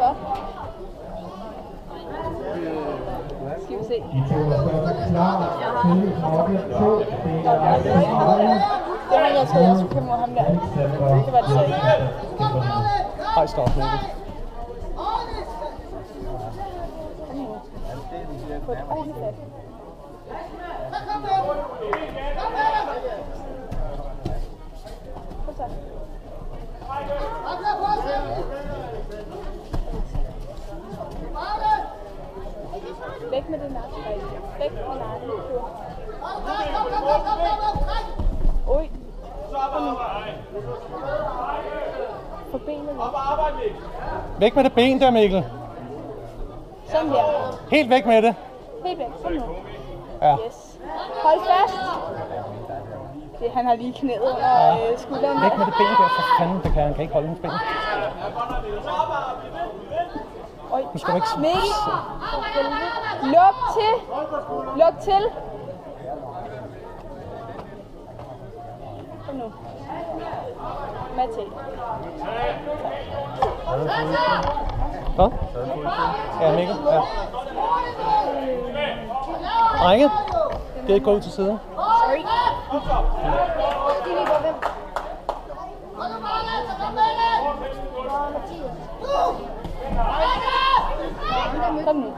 så? Skal vi se. De to er klar til Morten 2. Det Det var jeg troede, jeg skulle kæmpe mod ham der. Det var det så ikke. Hej, stop, Mikkel. På et ordentligt fat. Kom så. Væk med det nakke. Væk med nakken. Oj. Få benet væk. Væk med det ben der, Mikkel. Sådan her. Helt væk med det. Helt væk. Sådan nu. Ja. Yes. Hold fast. Det, han har lige knæet under skulderen. Væk med det ben der, for fanden. Det kan han ikke holde med ben. Oj. Nu skal du ikke... Mikkel. Luk til. Luk til. Kom nu. Mathé. Hvad? Ja, Mikkel. Ja. Drenge, kan I ikke gå ud til siden? Sorry. Kom nu.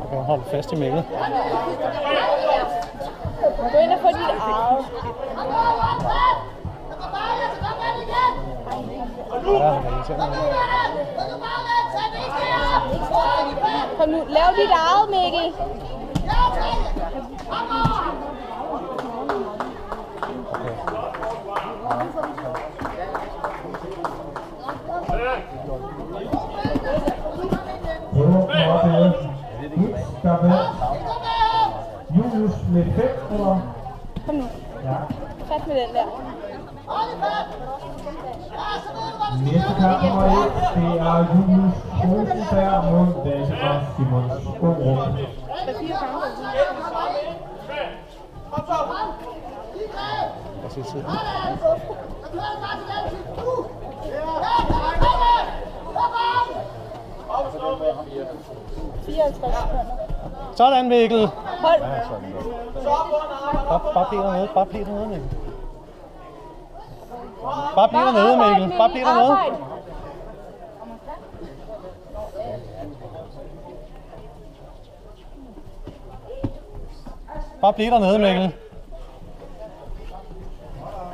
Okay, hold fast i Mikkel. Gå ind og få dit eget. Ja, han kan irriterende. Kom nu, lav dit eget, Mikkel. Julius med 5 eller? Kom nu. Ja. Fat med den der. Næste kamp nummer 1, det er Julius Rosenberg mod Vasser Simon Skorup. Lad os se tiden. Sådan, Mikkel. Hold. Bare bliv dernede. Bare bliv dernede, Mikkel. Bare bliv dernede, Mikkel. Bare bliv dernede. Bare bliv dernede, Mikkel.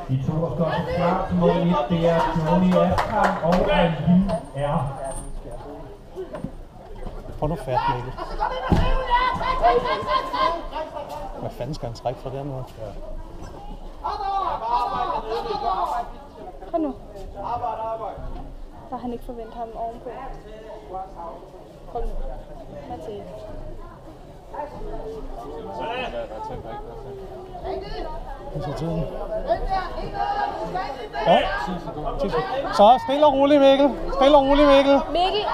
De to står klar til mål 1, det er Tony Askram og Alvin R. Få nu fat, Mikkel. Hvad fanden skal han trække fra den måde? Kom nu. Så han ikke forventer ham ovenpå. Kom nu. Mathé. Hvad er tiden? Ja, 10 sekunder. Så stille og roligt, Mikkel. Stille og roligt, Mikkel. Mikkel.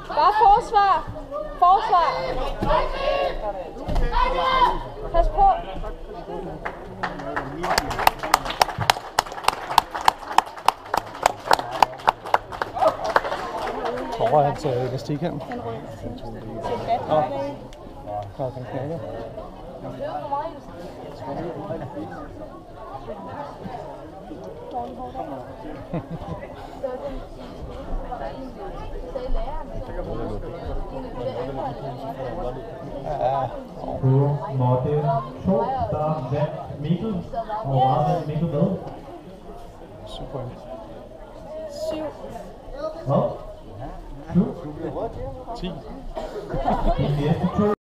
Bare forsvar. Forsvar. Pas på. Hvor er hans elastik hen? Han ryger til fat dernede. Nå, den knækker. Dårlig hårdt Ja. På model 2, der vandt Mikkel. Og hvor meget vandt Mikkel med? 7 point. 7. Hvad? 7? 10. De næste to